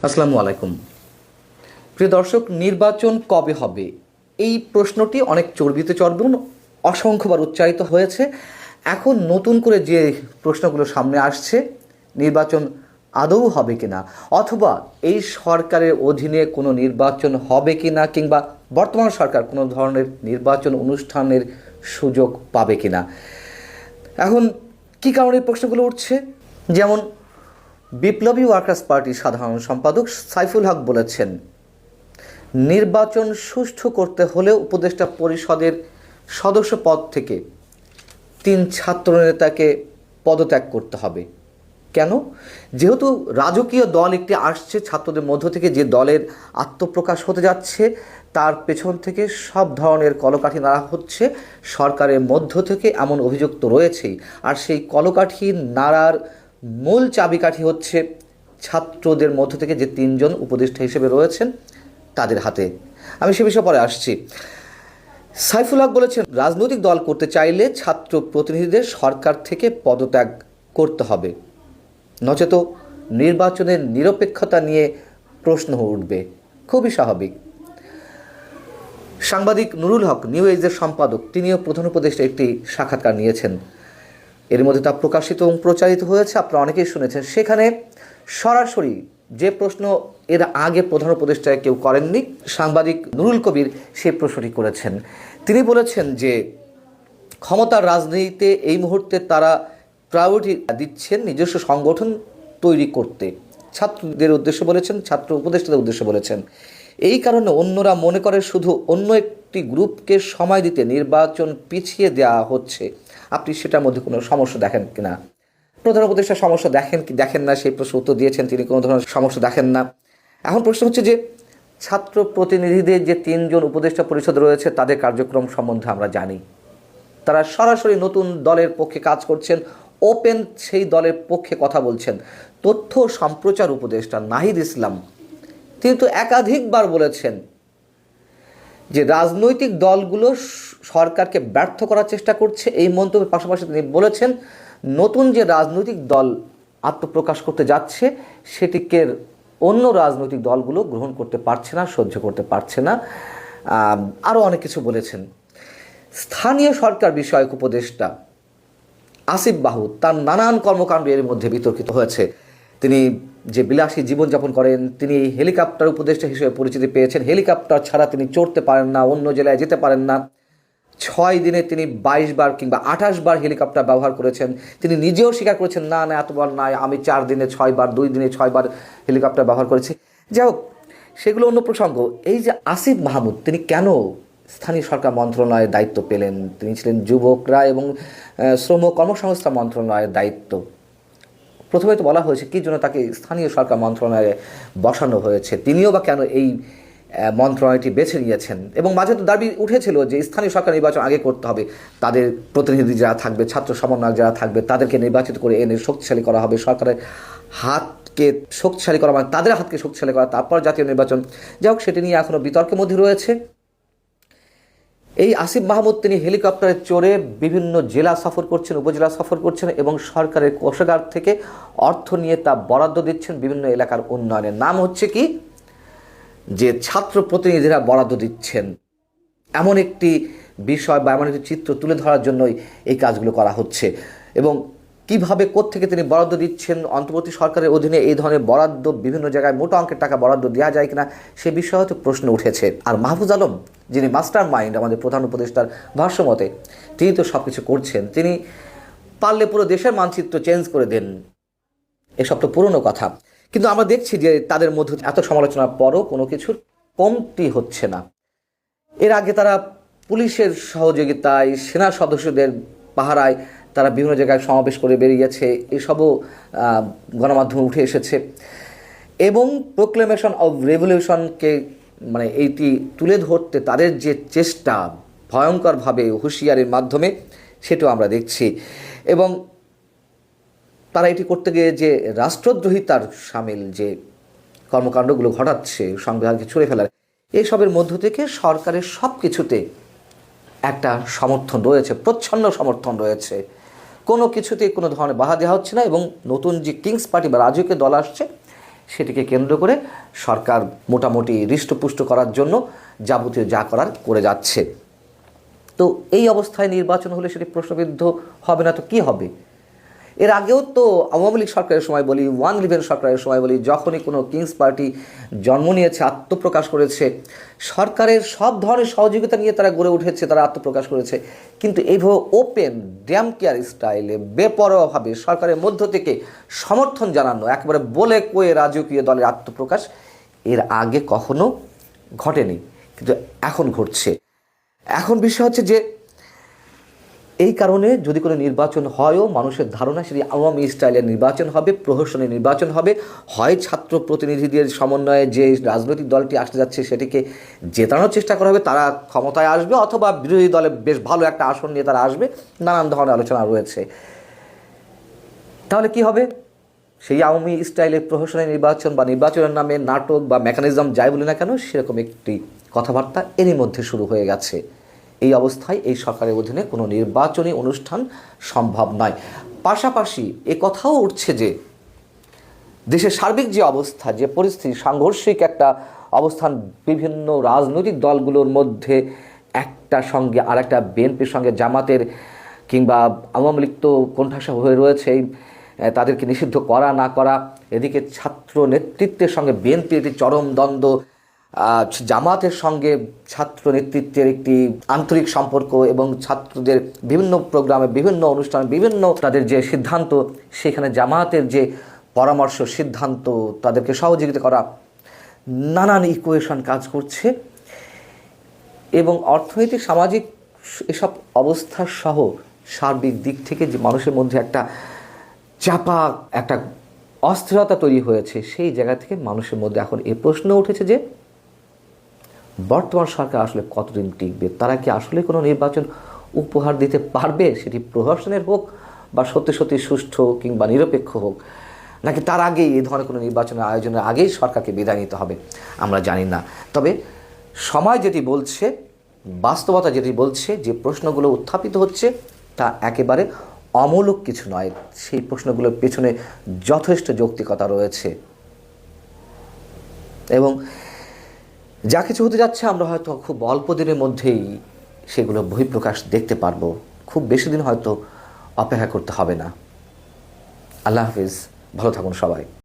আসসালামু আলাইকুম। প্রিয় দর্শক, নির্বাচন কবে হবে এই প্রশ্নটি অনেক চর্বিত চর্বণ অসংখ্যবার উচ্চারিত হয়েছে। এখন নতুন করে যে প্রশ্নগুলো সামনে আসছে, নির্বাচন আদৌ হবে কিনা, অথবা এই সরকারের অধীনে কোনো নির্বাচন হবে কিনা, কিংবা বর্তমান সরকার কোনো ধরনের নির্বাচন অনুষ্ঠানের সুযোগ পাবে কিনা। এখন কী কারণে এই প্রশ্নগুলো উঠছে, যেমন বিপ্লবী ওয়ার্কার্স পার্টির সাধারণ সম্পাদক সাইফুল হক বলেছেন, নির্বাচন সুষ্ঠু করতে হলে উপদেষ্টা পরিষদের সদস্য পদ থেকে 3 ছাত্রনেতাকে পদত্যাগ করতে হবে। কেন? যেহেতু রাজকীয় দল একটি আসছে, ছাত্রদের মধ্য থেকে যে দলের আত্মপ্রকাশ হতে যাচ্ছে, তার পেছন থেকে সব ধরনের কলকাঠি নাড়া হচ্ছে সরকারের মধ্য থেকে, এমন অভিযোগ তো রয়েছেই। আর সেই কলকাঠি নাড়ার মূল চাবিকাঠি হচ্ছে ছাত্রদের মধ্য থেকে যে 3 জন উপদেষ্টা হিসেবে রয়েছেন তাদের হাতে। আমি সে বিষয়ে পরে আসছি। সাইফুল হক বলেছেন, রাজনৈতিক দল করতে চাইলে ছাত্র প্রতিনিধিদের সরকার থেকে পদত্যাগ করতে হবে, নচেত নির্বাচনের নিরপেক্ষতা নিয়ে প্রশ্ন উঠবে। খুবই স্বাভাবিক। সাংবাদিক নুরুল হক, নিউ এজের সম্পাদক, তিনিও প্রধান উপদেষ্টা একটি সাক্ষাৎকার নিয়েছেন। এর মধ্যে তা প্রকাশিত এবং প্রচারিত হয়েছে, আপনারা অনেকেই শুনেছেন। সেখানে সরাসরি যে প্রশ্ন এর আগে প্রধান উপদেষ্টায় কেউ করেননি, সাংবাদিক নুরুল কবির সেই প্রশ্নটি করেছেন। তিনি বলেছেন যে ক্ষমতার রাজনীতিতে এই মুহূর্তে তারা প্রায়োরিটি দিচ্ছেন নিজস্ব সংগঠন তৈরি করতে। ছাত্রদের উদ্দেশ্য বলেছেন, ছাত্র উপদেষ্টাদের উদ্দেশ্য বলেছেন। এই কারণে অন্যরা মনে করে শুধু অন্য একটি গ্রুপকে সময় দিতে নির্বাচন পিছিয়ে দেওয়া হচ্ছে। আপনি সেটার মধ্যে কোনো সমস্যা দেখেন কিনা? প্রধান উপদেষ্টা সমস্যা দেখেন কি দেখেন না সেই প্রশ্ন উত্তর দিয়েছেন, তিনি কোনো ধরনের সমস্যা দেখেন না। এখন প্রশ্ন হচ্ছে যে ছাত্র প্রতিনিধিদের যে 3 জন উপদেষ্টা পরিষদ রয়েছে তাদের কার্যক্রম সম্বন্ধে আমরা জানি। তারা সরাসরি নতুন দলের পক্ষে কাজ করছেন, ওপেন সেই দলের পক্ষে কথা বলছেন। তথ্য সম্প্রচার উপদেষ্টা নাহিদ ইসলাম তিনি তো একাধিকবার বলেছেন যে রাজনৈতিক দলগুলো সরকারকে ব্যর্থ করার চেষ্টা করছে। এই মন্তব্যের পাশাপাশি তিনি বলেছেন, নতুন যে রাজনৈতিক দল আত্মপ্রকাশ করতে যাচ্ছে সেটিকে অন্য রাজনৈতিক দলগুলো গ্রহণ করতে পারছে না, সহ্য করতে পারছে না। আরও অনেক কিছু বলেছেন। স্থানীয় সরকার বিষয়ক উপদেষ্টা আসিফ মাহমুদ, তার নানান কর্মকাণ্ড এর মধ্যে বিতর্কিত হয়েছে। তিনি যে বিলাসী জীবনযাপন করেন, তিনি হেলিকপ্টার উপদেষ্টা হিসেবে পরিচিতি পেয়েছেন। হেলিকপ্টার ছাড়া তিনি চড়তে পারেন না, অন্য জেলায় যেতে পারেন না। 6 দিনে তিনি 22 বার কিংবা 28 বার হেলিকপ্টার ব্যবহার করেছেন। তিনি নিজেও স্বীকার করেছেন, না এতবার নয়, আমি 4 দিনে 6 বার, 2 দিনে 6 বার হেলিকপ্টার ব্যবহার করেছি। যাই হোক, সেগুলো অন্য প্রসঙ্গ। এই যে আসিফ মাহমুদ, তিনি কেন স্থানীয় সরকার মন্ত্রণালয়ের দায়িত্ব পেলেন? তিনি ছিলেন যুবকরা এবং শ্রম কর্মসংস্থান মন্ত্রণালয়ের দায়িত্ব। প্রথমে তো বলা হয়েছে কী জন্য তাকে স্থানীয় সরকার মন্ত্রণালয়ে বসানো হয়েছে, তিনিও বা কেন এই মন্ত্রণালয়টি বেছে নিয়েছেন। এবং মাঝে তো দাবি উঠেছিল যে স্থানীয় সরকার নির্বাচন আগে করতে হবে, তাদের প্রতিনিধি যারা থাকবে, ছাত্র সমন্বয়ক যারা থাকবে, তাদেরকে নির্বাচিত করে এনে শক্তিশালী করা হবে, সরকারের হাতকে শক্তিশালী করা, মানে তাদের হাতকে শক্তিশালী করা, তারপর জাতীয় নির্বাচন। যাই হোক, সেটি নিয়ে এখনও বিতর্কের মধ্যে রয়েছে। এই আসিফ মাহমুদ তিনি হেলিকপ্টারে চড়ে বিভিন্ন জেলা সফর করছেন, উপজেলা সফর করছেন এবং সরকারের কোষাগার থেকে অর্থ নিয়ে তা বরাদ্দ দিচ্ছেন বিভিন্ন এলাকার উন্নয়নের। নাম হচ্ছে কি যে ছাত্র প্রতিনিধিরা বরাদ্দ দিচ্ছেন, এমন একটি বিষয় বা এমন একটি চিত্র তুলে ধরার জন্যই এই কাজগুলো করা হচ্ছে। এবং কিভাবে কোত্থেকে তিনি বরাদ্দ দিচ্ছেন, অন্তর্বর্তী সরকারের অধীনে এই ধরনের বরাদ্দ বিভিন্ন জায়গায় মোটা অঙ্কের টাকা বরাদ্দ দেওয়া যায় কিনা সে বিষয়ে হয়তো প্রশ্ন উঠেছে। আর মাহফুজ আলম, যিনি মাস্টার মাইন্ড আমাদের প্রধান উপদেষ্টার ভাষ্যমতে, তিনি তো সব কিছু করছেন। তিনি পারলে পুরো দেশের মানচিত্র চেঞ্জ করে দেন, এসব তো পুরনো কথা। কিন্তু আমরা দেখছি যে তাদের মধ্যে এত সমালোচনার পরও কোনো কিছুর কমতি হচ্ছে না। এর আগে তারা পুলিশের সহযোগিতায়, সেনা সদস্যদের পাহারায় তারা বিভিন্ন জায়গায় সমাবেশ করে বেরিয়েছে, এসবও গণমাধ্যমে উঠে এসেছে। এবং প্রোক্লেমেশন অব রেভলিউশনকে মানে এইটি তুলে ধরতে তাদের যে চেষ্টা ভয়ঙ্করভাবে হুঁশিয়ারির মাধ্যমে, সেটাও আমরা দেখছি। এবং তারা এটি করতে গিয়ে যে রাষ্ট্রদ্রোহিতার সামিল যে কর্মকাণ্ডগুলো ঘটাচ্ছে, সংবিধানকে ছুঁড়ে ফেলার, এসবের মধ্য থেকে সরকারের সব কিছুতে একটা সমর্থন রয়েছে, প্রচ্ছন্ন সমর্থন রয়েছে। কোনো কিছুতেই কোনো ধরনের বাধা দেওয়া হচ্ছে না। এবং নতুন যে কিংস পার্টি বা রাজকীয় দল আসছে, সেটিকে কেন্দ্র করে সরকার মোটামুটি হৃষ্টপুষ্ট করার জন্য যাবতীয় যা করার করে যাচ্ছে। তো এই অবস্থায় নির্বাচন হলে সেটি প্রশ্নবিদ্ধ হবে না তো কি হবে? এর আগেও তো আওয়ামী লীগ সরকারের সময় বলি, ওয়ান ইলেভেন সরকারের সময় বলি, যখনই কোনো কিংস পার্টি জন্ম নিয়েছে, আত্মপ্রকাশ করেছে, সরকারের সব ধরনের সহযোগিতা নিয়ে তারা গড়ে উঠেছে, তারা আত্মপ্রকাশ করেছে। কিন্তু এইভাবে ওপেন ড্যাম কেয়ার স্টাইলে বেপরোয়াভাবে সরকারের মধ্য থেকে সমর্থন জানানো, একেবারে বলে কয়ে রাজকীয় দলের আত্মপ্রকাশ এর আগে কখনো ঘটেনি, কিন্তু এখন ঘটছে। এখন বিষয় হচ্ছে যে এই কারণে যদি কোনো নির্বাচন হয়ও, মানুষের ধারণা সেটি আওয়ামী স্টাইলের নির্বাচন হবে, প্রহসনের নির্বাচন হবে। হয় ছাত্র প্রতিনিধিদের সমন্বয়ে যে রাজনৈতিক দলটি আসতে যাচ্ছে সেটিকে জেতানোর চেষ্টা করা হবে, তারা ক্ষমতায় আসবে, অথবা বিরোধী দলে বেশ ভালো একটা আসন নিয়ে তারা আসবে। নানান ধরনের আলোচনা রয়েছে। তাহলে কি হবে? সেই আওয়ামী স্টাইলের প্রহসনের নির্বাচন বা নির্বাচনের নামে নাটক বা মেকানিজম যাই বলি না কেন, সেরকম একটি কথাবার্তা এরই মধ্যে শুরু হয়ে গেছে। এই অবস্থায় এই সরকারের অধীনে কোনো নির্বাচনী অনুষ্ঠান সম্ভব নয়। পাশাপাশি এ কথাও উঠছে যে দেশের সার্বিক যে অবস্থা, যে পরিস্থিতি, সাংঘর্ষিক একটা অবস্থান বিভিন্ন রাজনৈতিক দলগুলোর মধ্যে, একটা সঙ্গে আর একটা বিএনপির সঙ্গে জামাতের কিংবা আওয়ামী লীগ তো কোণঠাসা হয়ে রয়েছে, তাদেরকে নিষিদ্ধ করা না করা, এদিকে ছাত্র নেতৃত্বের সঙ্গে বিএনপির একটি চরম দ্বন্দ্ব, জামাতের সঙ্গে ছাত্র নেতৃত্বের একটি আন্তরিক সম্পর্ক এবং ছাত্রদের বিভিন্ন প্রোগ্রামে, বিভিন্ন অনুষ্ঠানে, বিভিন্ন তাদের যে সিদ্ধান্ত, সেখানে জামাতের যে পরামর্শ, সিদ্ধান্ত, তাদেরকে সহযোগিতা করা, নানান ইকুয়েশন কাজ করছে। এবং অর্থনৈতিক, সামাজিক এসব অবস্থা সহ সার্বিক দিক থেকে যে মানুষের মধ্যে একটা চাপা একটা অস্থিরতা তৈরি হয়েছে, সেই জায়গা থেকে মানুষের মধ্যে এখন এই প্রশ্ন উঠেছে যে বর্তমান সরকার আসলে কতদিন টিকবে? তারা কি আসলে কোনো নির্বাচন উপহার দিতে পারবে? সেটি প্রহসনের হোক বা সত্যি সত্যি সুষ্ঠু কিংবা নিরপেক্ষ হোক, নাকি তার আগেই এই ধরনের কোনো নির্বাচনের আয়োজনের আগেই সরকারকে বিদায় নিতে হবে, আমরা জানি না। তবে সময় যেটি বলছে, বাস্তবতা যেটি বলছে, যে প্রশ্নগুলো উত্থাপিত হচ্ছে তা একেবারে অমূলক কিছু নয়। সেই প্রশ্নগুলোর পেছনে যথেষ্ট যৌক্তিকতা রয়েছে এবং যা কিছু হতে যাচ্ছে আমরা হয়তো খুব অল্প দিনের মধ্যেই সেগুলো বহিঃপ্রকাশ দেখতে পারবো। খুব বেশি দিন হয়তো অপেক্ষা করতে হবে না। আল্লাহ হাফিজ, ভালো থাকুন সবাই।